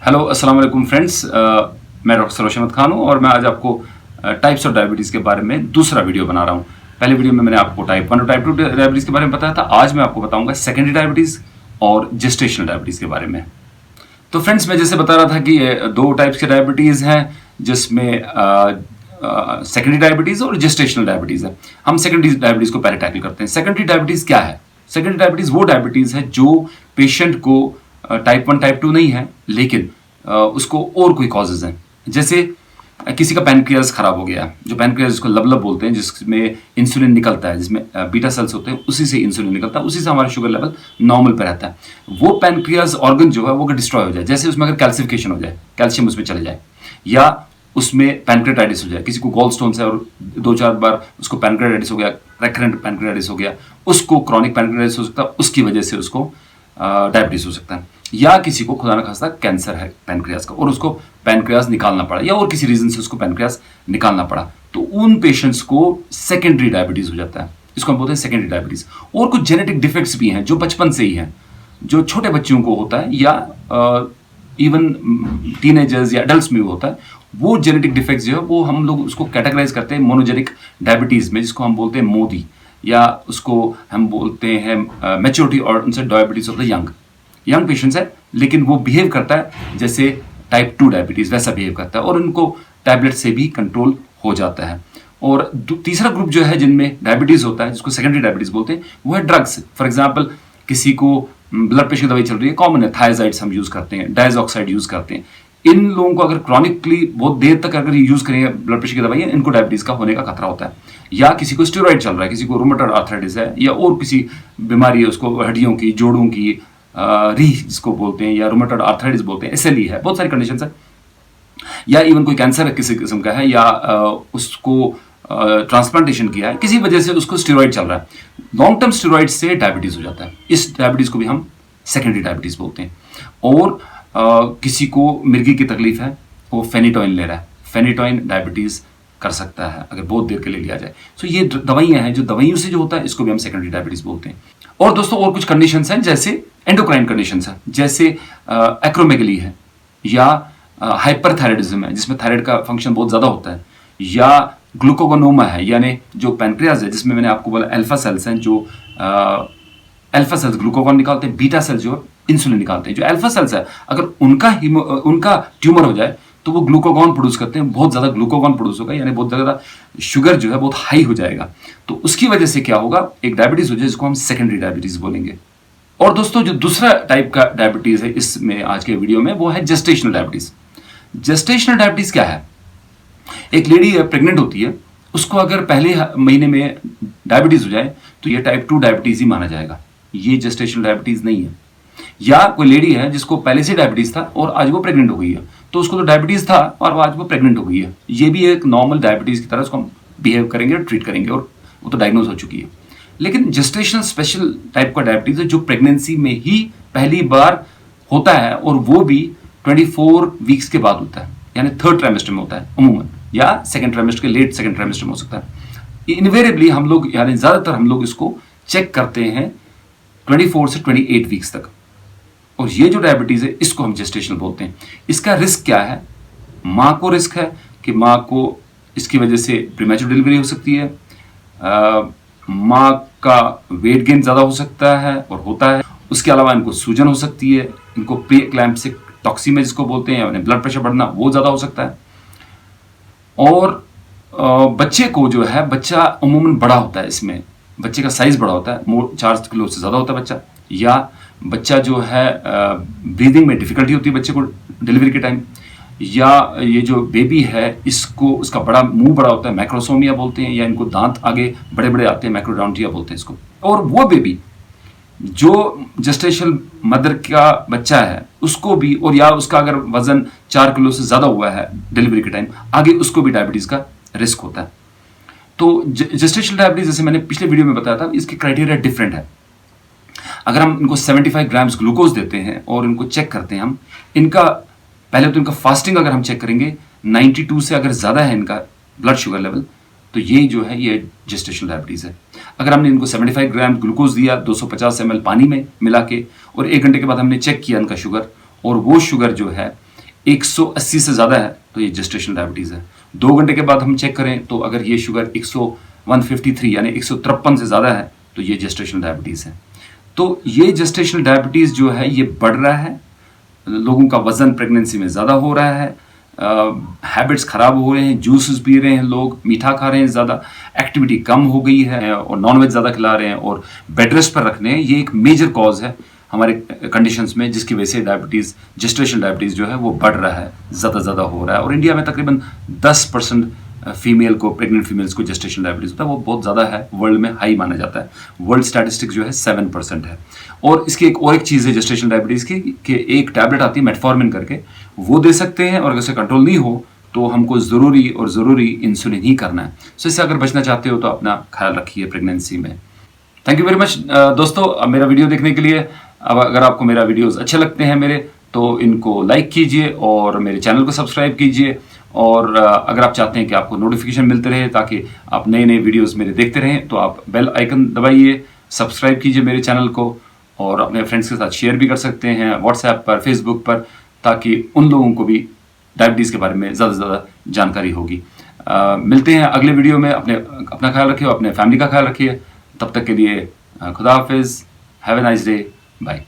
Hello अस्सलाम वालेकुम friends, मैं डॉक्टर सरोज अहमद खान हूँ और मैं आज आपको टाइप्स ऑफ डायबिटीज़ के बारे में दूसरा वीडियो बना रहा हूँ। पहले वीडियो में मैंने आपको टाइप 1 और टाइप 2 डायबिटीज़ के बारे में बताया था। आज मैं आपको बताऊंगा सेकेंडरी डायबिटीज़ और जेस्टेशनल डायबिटीज़ के बारे में। तो फ्रेंड्स, मैं जैसे बता रहा था कि ये दो टाइप्स के डायबिटीज़ हैं, जिसमें सेकेंडरी डायबिटीज़ और जेस्टेशनल डायबिटीज़ है। हम सेकेंडरी डायबिटीज़ को पहले टैकल करते हैं। सेकेंडरी डायबिटीज़ क्या है? सेकेंडरी डायबिटीज़ वो डायबिटीज़ है जो पेशेंट को टाइप 1 टाइप 2 नहीं है, लेकिन उसको और कोई कॉजेज हैं। जैसे किसी का पैनक्रियाज खराब हो गया, जो पैनक्रियाज जिसको लबलब बोलते हैं, जिसमें इंसुलिन निकलता है, जिसमें बीटा सेल्स होते हैं, उसी से इंसुलिन निकलता है, उसी से हमारा शुगर लेवल नॉर्मल पे रहता है। वो पैनक्रियाज ऑर्गन जो है वो अगर डिस्ट्रॉय हो जाए, जैसे उसमें अगर कैल्सिफिकेशन हो जाए, कैल्शियम उसमें चले जाए, या उसमें पैनक्रेटाइटिस हो जाए, किसी को गॉल स्टोन है और 2-4 बार उसको पैनक्रेटाइटिस हो गया, रेकरेंट पैनक्रेटाइटिस हो गया, उसको क्रॉनिक पैनक्रेटाइटिस हो सकता है, उसकी वजह से उसको डायबिटीज हो सकता है। या किसी को खुदा न खास्ता कैंसर है पैनक्रियाज का और उसको पैनक्रियाज निकालना पड़ा, या और किसी रीजन से उसको पैनक्रियाज निकालना पड़ा, तो उन पेशेंट्स को सेकेंडरी डायबिटीज हो जाता है। इसको हम बोलते हैं सेकेंडरी डायबिटीज। और कुछ जेनेटिक डिफेक्ट्स भी हैं जो बचपन से ही हैं, जो छोटे बच्चों को होता है या इवन टीनेजर्स या एडल्ट्स में भी होता है। वो जेनेटिक डिफेक्ट्स जो है वो हम लोग उसको कैटेगराइज करते हैं मोनोजेनिक डायबिटीज में, जिसको हम बोलते हैं मोदी, या उसको हम बोलते हैं मैच्योरिटी और उनसे diabetes of the young patients है, लेकिन वो बिहेव करता है जैसे टाइप 2 डायबिटीज वैसा बिहेव करता है, और उनको टैबलेट से भी कंट्रोल हो जाता है। और तीसरा ग्रुप जो है जिनमें डायबिटीज होता है, जिसको सेकेंडरी डायबिटीज बोलते हैं, वो है ड्रग्स। फॉर एग्जाम्पल, किसी को ब्लड प्रेशर की दवाई चल रही है, कॉमन है, थायजाइड्स हम यूज करते हैं, डायजॉक्साइड यूज करते हैं। इन लोगों को अगर क्रॉनिकली बहुत देर तक अगर यूज करेंगे ब्लड प्रेशर की दवाई, इनको डायबिटीज का होने का खतरा होता है। या किसी को स्टेरॉइड चल रहा है, किसी को रूमेटॉइड आर्थराइटिस है, या और किसी बीमारी है, उसको हड्डियों की, जोड़ों की, जिसको बोलते हैं, या रूमेटॉइड आर्थराइटिस बोलते हैं, SLE है, बहुत सारी कंडीशन है। या इवन कोई कैंसर है किसी किस्म का है, या उसको ट्रांसप्लांटेशन किया है, किसी वजह से उसको स्टेरॉइड चल रहा है, लॉन्ग टर्म स्टेरॉइड से डायबिटीज हो जाता है। इस डायबिटीज को भी हम सेकेंडरी डायबिटीज बोलते हैं। और किसी को मिर्गी की तकलीफ है, वो फेनिटोइन ले रहा है, फेनिटोइन डायबिटीज कर सकता है अगर बहुत देर के लिए लिया जाए। तो ये दवाइयां हैं, जो दवाइयों से जो होता है, इसको भी हम सेकेंडरी डायबिटीज बोलते हैं। और दोस्तों, और कुछ कंडीशंस हैं, जैसे एंडोक्राइन कंडीशंस हैं, जैसे एक्रोमेगली है, या हाइपरथायराइडिज्म है, जिसमें थायराइड का फंक्शन बहुत ज्यादा होता है, या ग्लूकोगोनोमा है, यानी जो पैनक्रियाज है, जिसमें मैंने आपको बोला अल्फा सेल्स हैं, जो अल्फा सेल्स ग्लूकोगोन निकालते हैं, बीटा सेल्स जो इंसुलिन निकालते हैं। जो अल्फा सेल्स है, अगर उनका ट्यूमर हो जाए तो वो ग्लूकोगॉन प्रोड्यूस करते हैं, बहुत ज्यादा ग्लूकोगॉन प्रोड्यूस होगा, यानी बहुत ज्यादा शुगर जो है बहुत हाई हो जाएगा। तो उसकी वजह से क्या होगा, एक डायबिटीज हो जाए, जिसको हम सेकेंडरी डायबिटीज बोलेंगे। और दोस्तों, जो दूसरा टाइप का डायबिटीज है इसमें आज के वीडियो में, वो है जेस्टेशनल डायबिटीज। जेस्टेशनल डायबिटीज क्या है? एक लेडी है, प्रेग्नेंट होती है, उसको अगर पहले महीने में डायबिटीज हो जाए तो ये टाइप 2 डायबिटीज ही माना जाएगा, ये जेस्टेशनल डायबिटीज नहीं है। या कोई लेडी है जिसको पहले से डायबिटीज था और आज वो प्रेग्नेंट हो गई है, तो उसको तो डायबिटीज था और आज वो प्रेग्नेंट हो गई है, ये भी एक नॉर्मल डायबिटीज की तरह उसको हम बिहेव करेंगे और ट्रीट करेंगे, और वो तो डायग्नोज हो चुकी है। लेकिन जेस्टेशनल स्पेशल टाइप का डायबिटीज है, जो प्रेगनेंसी में ही पहली बार होता है, और वो भी 24 वीक्स के बाद होता है, यानी 3rd ट्राइमेस्टर में होता है अमूमन, या 2nd ट्राइमेस्टर के लेट 2nd ट्राइमेस्टर में हो सकता है। इनवेरिएबली हम लोग, यानी ज्यादातर हम लोग इसको चेक करते हैं 24 से 28 वीक्स तक। और ये जो डायबिटीज है, इसको हम जेस्टेशनल बोलते हैं। इसका रिस्क क्या है? माँ को रिस्क है कि माँ को इसकी वजह से प्रीमैच्योर डिलीवरी हो सकती है, माँ का वेट गेन ज्यादा हो सकता है और होता है, उसके अलावा इनको सूजन हो सकती है, इनको प्री एक्लैम्प्सिक टॉक्सीमिया जिसको बोलते हैं, यानी ब्लड प्रेशर बढ़ना, वो ज्यादा हो सकता है। और बच्चे को जो है, बच्चा अमूमन बड़ा होता है, इसमें बच्चे का साइज बड़ा होता है, 4 किलो से ज्यादा होता है बच्चा, या बच्चा जो है ब्रीदिंग में डिफिकल्टी होती है बच्चे को डिलीवरी के टाइम, या ये जो बेबी है, इसको उसका बड़ा मुंह बड़ा होता है, मैक्रोसोमिया बोलते हैं, या इनको दांत आगे बड़े बड़े आते हैं, मैक्रोडोंटिया बोलते हैं इसको। और वो बेबी जो जेस्टेशनल मदर का बच्चा है, उसको भी, और या उसका अगर वजन 4 किलो से ज्यादा हुआ है डिलीवरी के टाइम, आगे उसको भी डायबिटीज का रिस्क होता है। तो जेस्टेशनल डायबिटीज, जैसे मैंने पिछले वीडियो में बताया था, इसके क्राइटेरिया डिफरेंट है। अगर हम इनको 75 ग्राम्स ग्लूकोज देते हैं और इनको चेक करते हैं हम, इनका पहले तो इनका फास्टिंग अगर हम चेक करेंगे, 92 से अगर ज्यादा है इनका ब्लड शुगर लेवल, तो ये जो है ये जेस्टेशनल डायबिटीज है। अगर हमने इनको 75 ग्राम ग्लूकोज दिया 250 ml पानी में मिला के, और 1 घंटे के बाद हमने चेक किया इनका शुगर, और वो शुगर जो है 180 से ज़्यादा है तो ये जेस्टेशनल डायबिटीज़ है। 2 घंटे के बाद हम चेक करें तो अगर ये शुगर 153 यानी 153 से ज़्यादा है तो ये जेस्टेशनल डायबिटीज़ है। तो ये जेस्टेशनल डायबिटीज़ जो है ये बढ़ रहा है, लोगों का वज़न प्रेगनेंसी में ज़्यादा हो रहा है, हैबिट्स ख़राब हो रहे हैं, जूसेस पी रहे हैं लोग, मीठा खा रहे हैं ज़्यादा, एक्टिविटी कम हो गई है और नॉनवेज ज़्यादा खिला रहे हैं और बेड रेस्ट पर रखने हैं। ये एक मेजर कॉज है हमारे कंडीशंस में जिसकी वजह से डायबिटीज़, जेस्टेशनल डायबिटीज़ जो है वो बढ़ रहा है, ज़्यादा हो रहा है। और इंडिया में तकरीबन 10% फीमेल को, प्रेग्नेंट फीमेल्स को जेस्टेशनल डायबिटीज़ होता है, वो बहुत ज़्यादा है, वर्ल्ड में हाई माना जाता है। वर्ल्ड स्टैटिस्टिक्स जो है 7% है। और इसकी एक चीज़ है जेस्टेशनल डायबिटीज़ की कि एक टैबलेट आती है मेटफॉर्मिन करके, वो दे सकते हैं और अगर उसे कंट्रोल नहीं हो तो हमको ज़रूरी इंसुलिन ही करना है। सो इससे अगर बचना चाहते हो तो अपना ख्याल रखिए प्रेगनेंसी में। थैंक यू वेरी मच दोस्तों मेरा वीडियो देखने के लिए। अब अगर आपको मेरा वीडियोस अच्छे लगते हैं मेरे तो इनको लाइक कीजिए और मेरे चैनल को सब्सक्राइब कीजिए। और अगर आप चाहते हैं कि आपको नोटिफिकेशन मिलते रहे ताकि आप नए वीडियोस मेरे देखते रहें तो आप बेल आइकन दबाइए, सब्सक्राइब कीजिए मेरे चैनल को और अपने फ्रेंड्स के साथ शेयर भी कर सकते हैं व्हाट्सएप पर, फेसबुक पर, ताकि उन लोगों को भी डायबिटीज़ के बारे में ज़्यादा से ज़्यादा जानकारी होगी। मिलते हैं अगले वीडियो में। अपना ख्याल रखिए, अपने फैमिली का ख्याल रखिए। तब तक के लिए खुदा हाफिज़, have a nice day, bye.